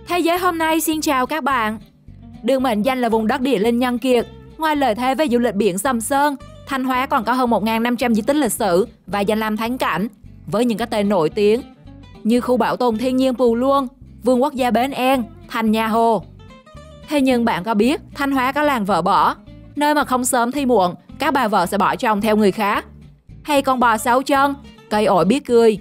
Thế giới hôm nay xin chào các bạn. Được mệnh danh là vùng đất địa linh nhân kiệt, ngoài lợi thế về du lịch biển Sầm Sơn, Thanh Hóa còn có hơn 1.500 di tích lịch sử và danh lam thắng cảnh với những cái tên nổi tiếng như khu bảo tồn thiên nhiên Pù Luông, vườn quốc gia Bến En, Thành Nhà Hồ. Thế nhưng bạn có biết Thanh Hóa có làng vợ bỏ, nơi mà không sớm thì muộn các bà vợ sẽ bỏ chồng theo người khác, hay con bò sáu chân, cây ổi biết cười.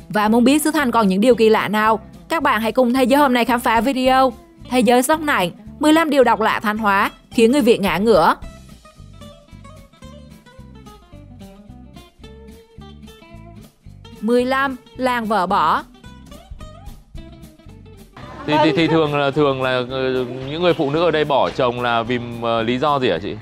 Và muốn biết xứ Thanh còn những điều kỳ lạ nào, các bạn hãy cùng Thế giới hôm nay khám phá video Thế giới sốc này, 15 điều độc lạ Thanh Hóa khiến người Việt ngã ngửa. (15) Làng vợ bỏ. Thì thường là những người phụ nữ ở đây bỏ chồng là vì lý do gì hả chị?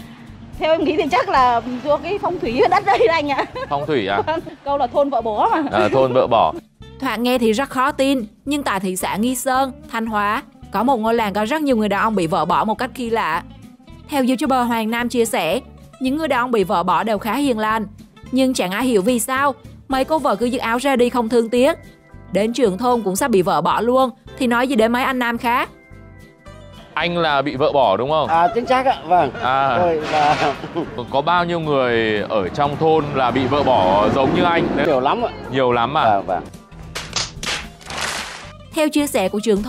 Theo em nghĩ thì chắc là do cái phong thủy ở đất đây anh ạ. Phong thủy à? Câu là thôn vợ bỏ mà. Thôn vợ bỏ. Thoạt nghe thì rất khó tin, nhưng tại thị xã Nghi Sơn, Thanh Hóa có một ngôi làng có rất nhiều người đàn ông bị vợ bỏ một cách kỳ lạ. Theo YouTuber Hoàng Nam chia sẻ, những người đàn ông bị vợ bỏ đều khá hiền lành, nhưng chẳng ai hiểu vì sao mấy cô vợ cứ giật áo ra đi không thương tiếc. Đến trưởng thôn cũng sắp bị vợ bỏ luôn, thì nói gì đến mấy anh nam khác. Anh là bị vợ bỏ đúng không? Chính xác ạ, vâng. Có bao nhiêu người ở trong thôn là bị vợ bỏ giống như anh? Nhiều lắm ạ. Nhiều lắm à? Vâng. Theo chia sẻ của trưởng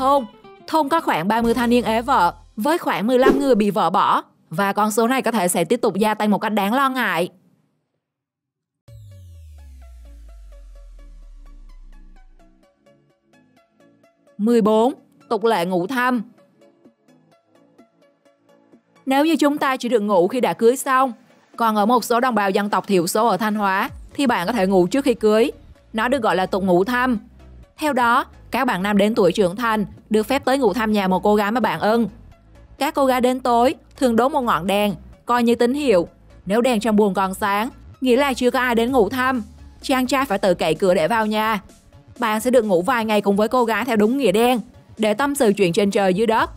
thôn có khoảng 30 thanh niên ế vợ, với khoảng 15 người bị vợ bỏ, và con số này có thể sẽ tiếp tục gia tăng một cách đáng lo ngại. (14) Tục lệ ngủ thăm. Nếu như chúng ta chỉ được ngủ khi đã cưới xong, còn ở một số đồng bào dân tộc thiểu số ở Thanh Hóa thì bạn có thể ngủ trước khi cưới. Nó được gọi là tục ngủ thăm. Theo đó, các bạn nam đến tuổi trưởng thành được phép tới ngủ thăm nhà một cô gái mà bạn ưng. Các cô gái đến tối thường đốt một ngọn đèn, coi như tín hiệu. Nếu đèn trong buồng còn sáng, nghĩa là chưa có ai đến ngủ thăm. Chàng trai phải tự cậy cửa để vào nhà. Bạn sẽ được ngủ vài ngày cùng với cô gái theo đúng nghĩa đen, để tâm sự chuyện trên trời dưới đất.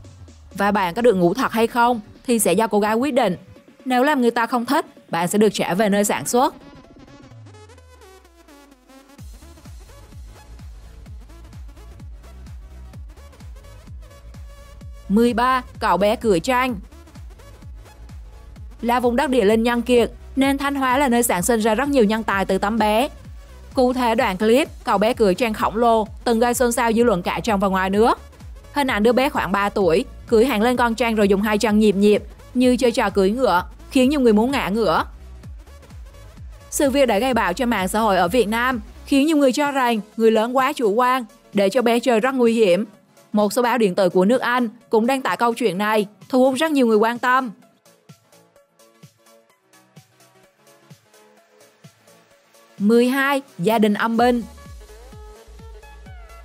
Và bạn có được ngủ thật hay không thì sẽ do cô gái quyết định. Nếu làm người ta không thích, bạn sẽ được trả về nơi sản xuất. (13) Cậu bé cười tranh. Là vùng đất địa linh nhân kiệt, nên Thanh Hóa là nơi sản sinh ra rất nhiều nhân tài từ tấm bé. Cụ thể đoạn clip cậu bé cười tranh khổng lồ từng gây xôn xao dư luận cả trong và ngoài nước. Hình ảnh đứa bé khoảng 3 tuổi cưỡi hàng lên con tranh rồi dùng hai chân nhịp như chơi trò cưỡi ngựa, khiến nhiều người muốn ngã ngửa. Sự việc đã gây bão trên mạng xã hội ở Việt Nam, khiến nhiều người cho rằng người lớn quá chủ quan, để cho bé chơi rất nguy hiểm. Một số báo điện tử của nước Anh cũng đăng tải câu chuyện này, thu hút rất nhiều người quan tâm. 12. Gia đình âm binh.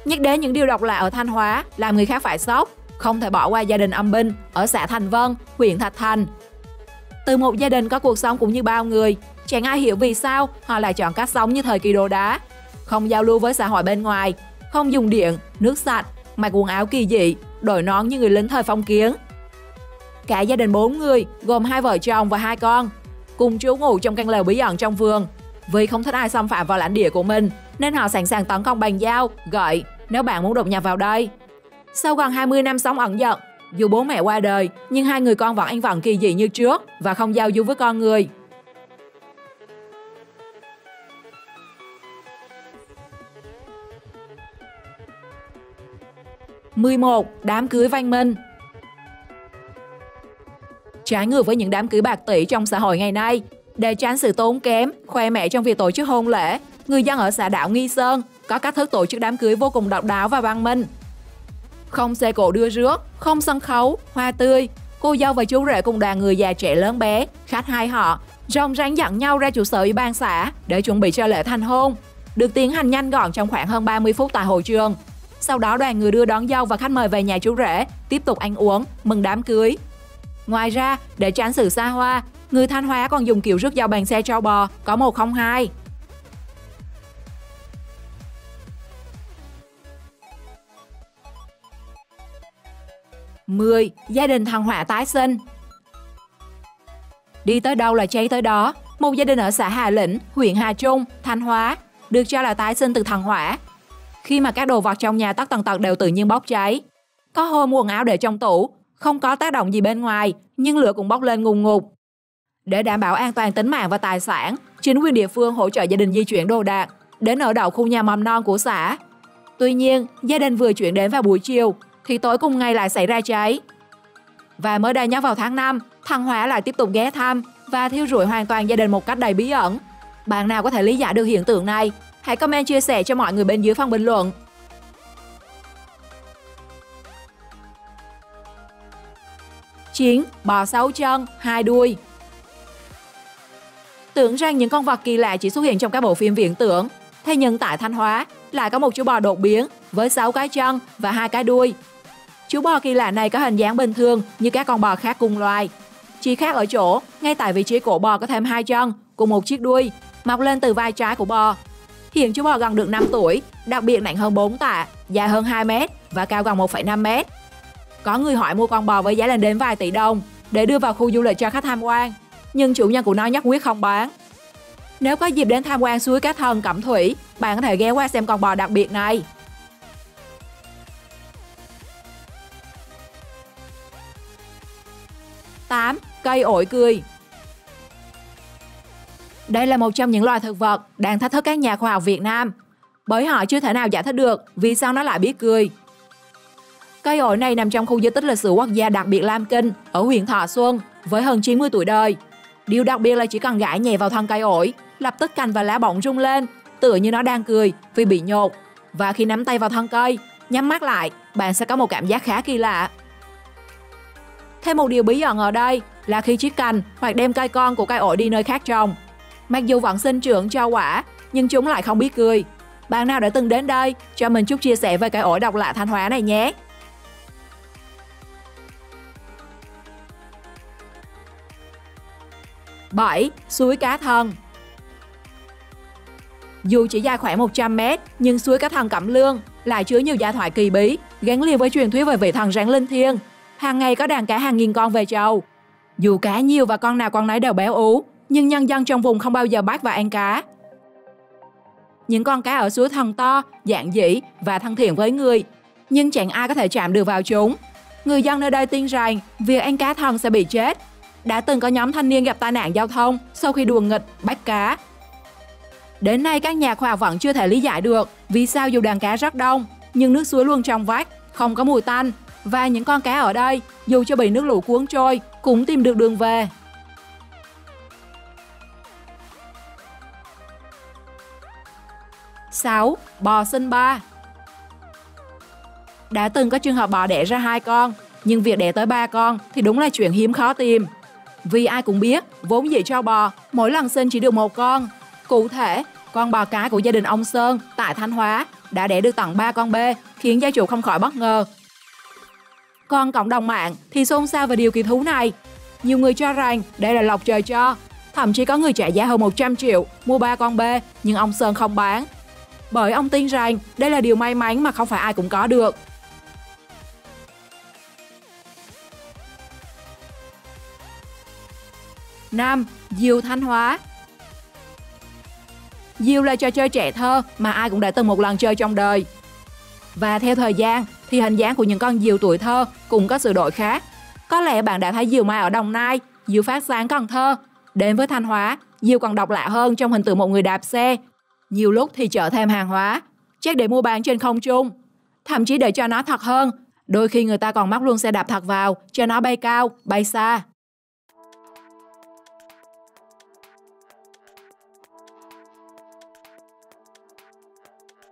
Nhắc đến những điều độc lạ ở Thanh Hóa làm người khác phải sốc, không thể bỏ qua gia đình âm binh ở xã Thành Vân, huyện Thạch Thành. Từ một gia đình có cuộc sống cũng như bao người, chẳng ai hiểu vì sao họ lại chọn cách sống như thời kỳ đồ đá, không giao lưu với xã hội bên ngoài, không dùng điện, nước sạch, mặc quần áo kỳ dị, đội nón như người lính thời phong kiến. Cả gia đình 4 người, gồm 2 vợ chồng và 2 con, cùng trú ngụ trong căn lều bí ẩn trong vườn. Vì không thích ai xâm phạm vào lãnh địa của mình, nên họ sẵn sàng tấn công bằng dao, gậy nếu bạn muốn đột nhập vào đây. Sau gần 20 năm sống ẩn dật, dù bố mẹ qua đời, nhưng 2 người con vẫn ăn vận kỳ dị như trước và không giao du với con người. (11) Đám cưới văn minh. Trái ngược với những đám cưới bạc tỷ trong xã hội ngày nay, để tránh sự tốn kém, khoe mẽ trong việc tổ chức hôn lễ, người dân ở xã đảo Nghi Sơn có cách thức tổ chức đám cưới vô cùng độc đáo và văn minh. Không xe cộ đưa rước, không sân khấu, hoa tươi, cô dâu và chú rể cùng đoàn người già trẻ lớn bé, khách hai họ, ròng rắn dẫn nhau ra trụ sở ủy ban xã để chuẩn bị cho lễ thành hôn, được tiến hành nhanh gọn trong khoảng hơn 30 phút tại hội trường. Sau đó đoàn người đưa đón dâu và khách mời về nhà chú rể, tiếp tục ăn uống, mừng đám cưới. Ngoài ra, để tránh sự xa hoa, người Thanh Hóa còn dùng kiểu rước dâu bằng xe trâu bò có 102. (10) Gia đình thằng Họa tái sinh. Đi tới đâu là cháy tới đó. Một gia đình ở xã Hà Lĩnh, huyện Hà Trung, Thanh Hóa được cho là tái sinh từ thằng Hỏa. Khi mà các đồ vật trong nhà tất tần tật đều tự nhiên bốc cháy. Có hôm quần áo để trong tủ, không có tác động gì bên ngoài, nhưng lửa cũng bốc lên ngùn ngụt. Để đảm bảo an toàn tính mạng và tài sản, chính quyền địa phương hỗ trợ gia đình di chuyển đồ đạc đến ở đậu khu nhà mầm non của xã. Tuy nhiên, gia đình vừa chuyển đến vào buổi chiều thì tối cùng ngày lại xảy ra cháy. Và mới đây nhất vào tháng 5, thằng Hóa lại tiếp tục ghé thăm và thiêu rụi hoàn toàn gia đình một cách đầy bí ẩn. Bạn nào có thể lý giải được hiện tượng này? Hãy comment chia sẻ cho mọi người bên dưới phần bình luận. Chiến bò 6 chân, 2 đuôi. Tưởng rằng những con vật kỳ lạ chỉ xuất hiện trong các bộ phim viễn tưởng, thế nhưng tại Thanh Hóa lại có một chú bò đột biến với 6 cái chân và 2 cái đuôi. Chú bò kỳ lạ này có hình dáng bình thường như các con bò khác cùng loài. Chỉ khác ở chỗ, ngay tại vị trí cổ bò có thêm 2 chân cùng một chiếc đuôi mọc lên từ vai trái của bò. Hiện chú bò gần được 5 tuổi, đặc biệt nặng hơn 4 tạ, dài hơn 2 mét và cao gần 1,5 mét. Có người hỏi mua con bò với giá lên đến vài tỷ đồng để đưa vào khu du lịch cho khách tham quan, nhưng chủ nhân của nó nhất quyết không bán. Nếu có dịp đến tham quan suối Cá Thần, Cẩm Thủy, bạn có thể ghé qua xem con bò đặc biệt này. (8) Cây ổi cười. Đây là một trong những loài thực vật đang thách thức các nhà khoa học Việt Nam, bởi họ chưa thể nào giải thích được vì sao nó lại biết cười. Cây ổi này nằm trong khu di tích lịch sử quốc gia đặc biệt Lam Kinh ở huyện Thọ Xuân với hơn 90 tuổi đời. Điều đặc biệt là chỉ cần gãi nhẹ vào thân cây ổi, lập tức cành và lá bỗng rung lên, tựa như nó đang cười vì bị nhột. Và khi nắm tay vào thân cây, nhắm mắt lại, bạn sẽ có một cảm giác khá kỳ lạ. Thêm một điều bí ẩn ở đây là khi chiết cành hoặc đem cây con của cây ổi đi nơi khác trồng, mặc dù vẫn sinh trưởng cho quả, nhưng chúng lại không biết cười. Bạn nào đã từng đến đây, cho mình chút chia sẻ về cây ổi độc lạ Thanh Hóa này nhé. (7) Suối Cá Thần. Dù chỉ dài khoảng 100 mét, nhưng suối Cá Thần Cẩm Lương lại chứa nhiều giai thoại kỳ bí, gắn liền với truyền thuyết về vị thần rắn linh thiêng. Hàng ngày có đàn cá hàng nghìn con về chầu. Dù cá nhiều và con nào con nấy đều béo ú, nhưng nhân dân trong vùng không bao giờ bắt và ăn cá. Những con cá ở suối thần to, giản dị và thân thiện với người, nhưng chẳng ai có thể chạm được vào chúng. Người dân nơi đây tin rằng việc ăn cá thần sẽ bị chết. Đã từng có nhóm thanh niên gặp tai nạn giao thông sau khi đùa nghịch bắt cá. Đến nay các nhà khoa học vẫn chưa thể lý giải được vì sao dù đàn cá rất đông, nhưng nước suối luôn trong vắt, không có mùi tanh, và những con cá ở đây dù cho bị nước lũ cuốn trôi cũng tìm được đường về. (6) Bò sinh ba. Đã từng có trường hợp bò đẻ ra 2 con, nhưng việc đẻ tới 3 con thì đúng là chuyện hiếm khó tìm. Vì ai cũng biết, vốn dĩ cho bò mỗi lần sinh chỉ được 1 con. Cụ thể, con bò cái của gia đình ông Sơn tại Thanh Hóa đã đẻ được tận 3 con bê, khiến gia chủ không khỏi bất ngờ. Còn cộng đồng mạng thì xôn xao về điều kỳ thú này. Nhiều người cho rằng đây là lộc trời cho, thậm chí có người trả giá hơn 100 triệu mua 3 con bê, nhưng ông Sơn không bán. Bởi ông tin rằng đây là điều may mắn mà không phải ai cũng có được. 5. Diều Thanh Hóa. Diều là trò chơi trẻ thơ mà ai cũng đã từng một lần chơi trong đời. Và theo thời gian thì hình dáng của những con diều tuổi thơ cũng có sự đổi khác. Có lẽ bạn đã thấy diều mai ở Đồng Nai, diều Phát Sáng Cần Thơ. Đến với Thanh Hóa, diều còn độc lạ hơn trong hình tượng một người đạp xe. Nhiều lúc thì chở thêm hàng hóa, chắc để mua bán trên không trung. Thậm chí để cho nó thật hơn, đôi khi người ta còn móc luôn xe đạp thật vào cho nó bay cao, bay xa.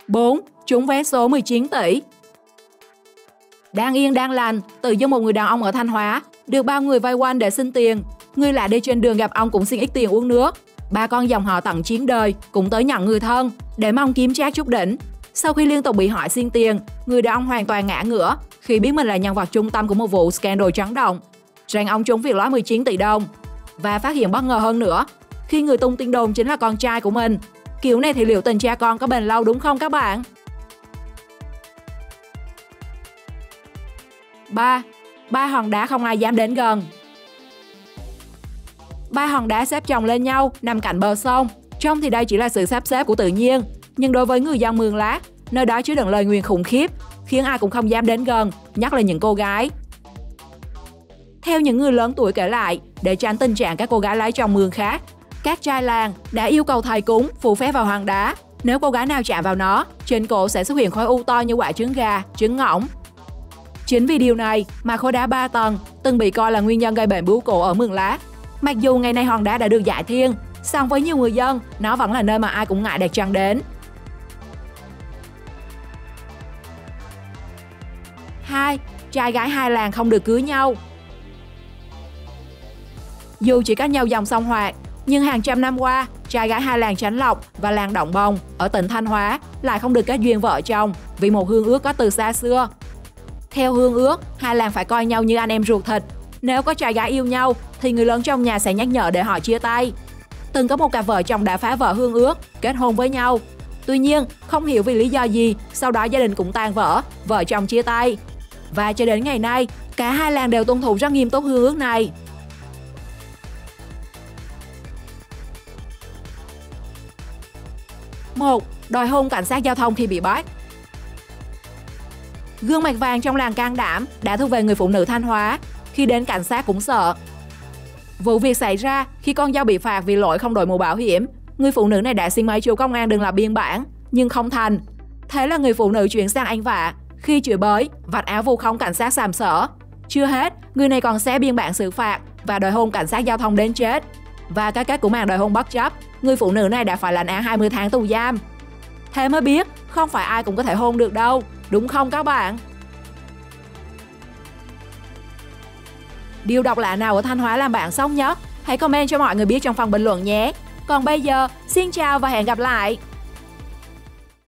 (4) Trúng vé số 19 tỷ. Đang yên đang lành, tự dưng một người đàn ông ở Thanh Hóa được bao người vây quanh để xin tiền. Người lạ đi trên đường gặp ông cũng xin ít tiền uống nước. 3 con dòng họ tận 9 đời cũng tới nhận người thân để mong kiếm trác chút đỉnh. Sau khi liên tục bị hỏi xin tiền, người đàn ông hoàn toàn ngã ngửa khi biết mình là nhân vật trung tâm của một vụ scandal chấn động, rằng ông trúng việc lót 19 tỷ đồng. Và phát hiện bất ngờ hơn nữa, khi người tung tin đồn chính là con trai của mình. Kiểu này thì liệu tình cha con có bền lâu đúng không các bạn? 3. 3 hòn đá không ai dám đến gần. 3 hòn đá xếp chồng lên nhau nằm cạnh bờ sông. Trông thì đây chỉ là sự sắp xếp của tự nhiên, nhưng đối với người dân Mường Lát, nơi đó chứa đựng lời nguyền khủng khiếp khiến ai cũng không dám đến gần, nhất là những cô gái. Theo những người lớn tuổi kể lại, để tránh tình trạng các cô gái lấy chồng mường khác, các trai làng đã yêu cầu thầy cúng phù phép vào hòn đá. Nếu cô gái nào chạm vào nó, trên cổ sẽ xuất hiện khối u to như quả trứng gà, trứng ngỗng. Chính vì điều này mà khối đá 3 tầng từng bị coi là nguyên nhân gây bệnh bướu cổ ở Mường Lát. Mặc dù ngày nay hòn đá đã được giải thiên, song với nhiều người dân, nó vẫn là nơi mà ai cũng ngại đặt chân đến. 2. Trai gái hai làng không được cưới nhau. Dù chỉ cách nhau dòng sông Hoạt, nhưng hàng trăm năm qua, trai gái hai làng Chánh Lộc và làng Động Bồng ở tỉnh Thanh Hóa lại không được kết duyên vợ chồng vì một hương ước có từ xa xưa. Theo hương ước, hai làng phải coi nhau như anh em ruột thịt. Nếu có trai gái yêu nhau, thì người lớn trong nhà sẽ nhắc nhở để họ chia tay. Từng có một cặp vợ chồng đã phá vỡ hương ước, kết hôn với nhau. Tuy nhiên, không hiểu vì lý do gì, sau đó gia đình cũng tan vỡ, vợ chồng chia tay. Và cho đến ngày nay, cả hai làng đều tuân thủ rất nghiêm túc hương ước này. 1. Đòi hôn cảnh sát giao thông khi bị bắt. Gương mặt vàng trong làng can đảm đã thuộc về người phụ nữ Thanh Hóa, khi đến cảnh sát cũng sợ. Vụ việc xảy ra khi con dâu bị phạt vì lỗi không đội mũ bảo hiểm. Người phụ nữ này đã xin mấy chú công an đừng lập biên bản, nhưng không thành. Thế là người phụ nữ chuyển sang ăn vạ, khi chửi bới, vạch áo vu khống cảnh sát sàm sỡ. Chưa hết, người này còn xé biên bản xử phạt và đòi hôn cảnh sát giao thông đến chết. Và cái kết của màn đòi hôn bất chấp, người phụ nữ này đã phải lãnh án 20 tháng tù giam. Thế mới biết, không phải ai cũng có thể hôn được đâu, đúng không các bạn? Điều độc lạ nào ở Thanh Hóa làm bạn sốc nhất? Hãy comment cho mọi người biết trong phần bình luận nhé. Còn bây giờ, xin chào và hẹn gặp lại!